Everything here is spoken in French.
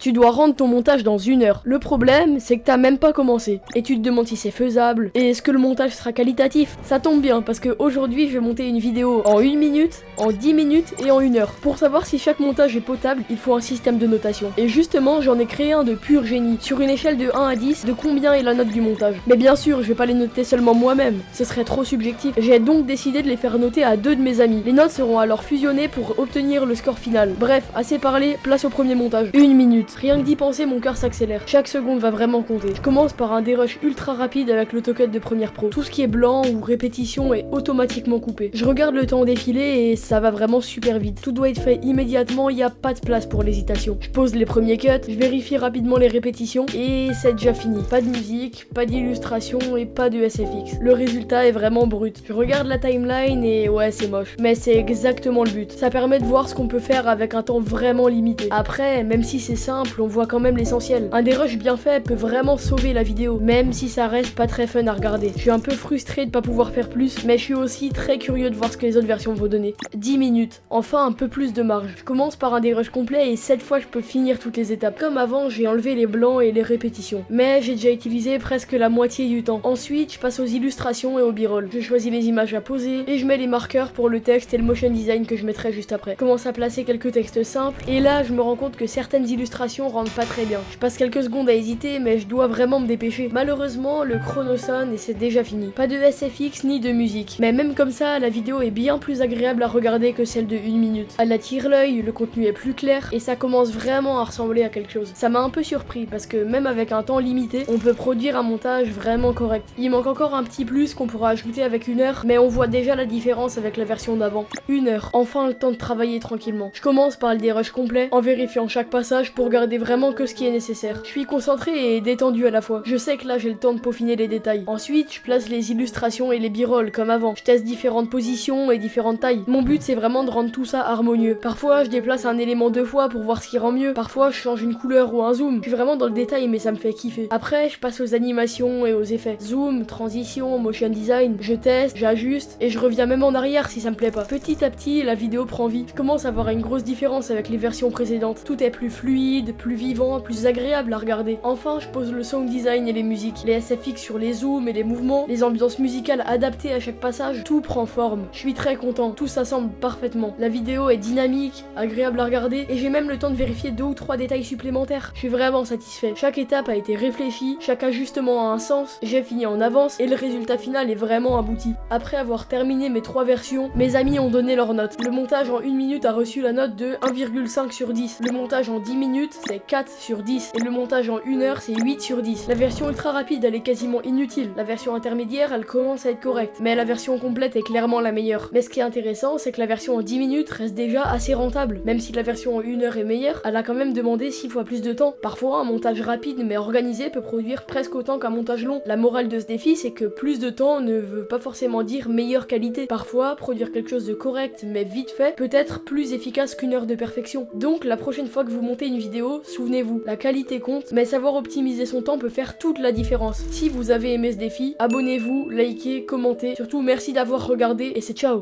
Tu dois rendre ton montage dans 1 heure. Le problème, c'est que t'as même pas commencé. Et tu te demandes si c'est faisable, et est-ce que le montage sera qualitatif? Ça tombe bien, parce que aujourd'hui je vais monter une vidéo en 1 minute, en 10 minutes et en 1 heure. Pour savoir si chaque montage est potable, il faut un système de notation. Et justement, j'en ai créé un de pur génie. Sur une échelle de 1 à 10, de combien est la note du montage? Mais bien sûr, je vais pas les noter seulement moi-même, ce serait trop subjectif. J'ai donc décidé de les faire noter à 2 de mes amis. Les notes seront alors fusionnées pour obtenir le score final. Bref, assez parlé, place au premier montage. 1 minute. Rien que d'y penser, mon cœur s'accélère. Chaque seconde va vraiment compter. Je commence par un dérush ultra rapide avec l'AutoCAD de Premiere Pro. Tout ce qui est blanc ou répétition est automatiquement coupé. Je regarde le temps défiler et ça va vraiment super vite. Tout doit être fait immédiatement, il n'y a pas de place pour l'hésitation. Je pose les premiers cuts, je vérifie rapidement les répétitions et c'est déjà fini. Pas de musique, pas d'illustration et pas de SFX. Le résultat est vraiment brut. Je regarde la timeline et ouais, c'est moche. Mais c'est exactement le but. Ça permet de voir ce qu'on peut faire avec un temps vraiment limité. Après, même si c'est simple, on voit quand même l'essentiel. Un dérush bien fait peut vraiment sauver la vidéo, même si ça reste pas très fun à regarder. Je suis un peu frustré de pas pouvoir faire plus, mais je suis aussi très curieux de voir ce que les autres versions vont donner. 10 minutes, enfin un peu plus de marge. Je commence par un dérush complet et cette fois je peux finir toutes les étapes. Comme avant, j'ai enlevé les blancs et les répétitions, mais j'ai déjà utilisé presque la moitié du temps. Ensuite, je passe aux illustrations et au b-roll. Je choisis les images à poser et je mets les marqueurs pour le texte et le motion design que je mettrai juste après. Je commence à placer quelques textes simples et là je me rends compte que certaines illustrations rendent pas très bien. Je passe quelques secondes à hésiter, mais je dois vraiment me dépêcher. Malheureusement, le chrono sonne et c'est déjà fini. Pas de SFX ni de musique, mais même comme ça, la vidéo est bien plus agréable à regarder que celle de 1 minute. Elle attire l'œil, le contenu est plus clair et ça commence vraiment à ressembler à quelque chose. Ça m'a un peu surpris parce que même avec un temps limité, on peut produire un montage vraiment correct. Il manque encore un petit plus qu'on pourra ajouter avec 1 heure, mais on voit déjà la différence avec la version d'avant. 1 heure, enfin le temps de travailler tranquillement. Je commence par le dérush complet en vérifiant chaque passage pour garder vraiment que ce qui est nécessaire. Je suis concentré et détendu à la fois. Je sais que là j'ai le temps de peaufiner les détails. Ensuite, je place les illustrations et les b-rolls comme avant. Je teste différentes positions et différentes tailles. Mon but c'est vraiment de rendre tout ça harmonieux. Parfois je déplace un élément 2 fois pour voir ce qui rend mieux. Parfois je change une couleur ou un zoom. Je suis vraiment dans le détail mais ça me fait kiffer. Après je passe aux animations et aux effets. Zoom, transition, motion design. Je teste, j'ajuste et je reviens même en arrière si ça me plaît pas. Petit à petit la vidéo prend vie. Je commence à voir une grosse différence avec les versions précédentes. Tout est plus fluide, plus vivant, plus agréable à regarder. Enfin, je pose le sound design et les musiques, les SFX sur les zooms et les mouvements, les ambiances musicales adaptées à chaque passage, tout prend forme. Je suis très content, tout s'assemble parfaitement. La vidéo est dynamique, agréable à regarder et j'ai même le temps de vérifier 2 ou 3 détails supplémentaires. Je suis vraiment satisfait. Chaque étape a été réfléchie, chaque ajustement a un sens, j'ai fini en avance et le résultat final est vraiment abouti. Après avoir terminé mes 3 versions, mes amis ont donné leur note. Le montage en 1 minute a reçu la note de 1,5 sur 10. Le montage en 10 minutes, c'est 4 sur 10. Et le montage en 1 heure, c'est 8 sur 10. La version ultra rapide, elle est quasiment inutile. La version intermédiaire, elle commence à être correcte. Mais la version complète est clairement la meilleure. Mais ce qui est intéressant, c'est que la version en 10 minutes reste déjà assez rentable. Même si la version en 1 heure est meilleure, elle a quand même demandé 6 fois plus de temps. Parfois, un montage rapide mais organisé peut produire presque autant qu'un montage long. La morale de ce défi, c'est que plus de temps ne veut pas forcément dire meilleure qualité. Parfois, produire quelque chose de correct mais vite fait peut être plus efficace qu'une heure de perfection. Donc, la prochaine fois que vous montez une vidéo, souvenez-vous, la qualité compte, mais savoir optimiser son temps peut faire toute la différence. Si vous avez aimé ce défi, abonnez-vous, likez, commentez. Surtout, merci d'avoir regardé et c'est ciao!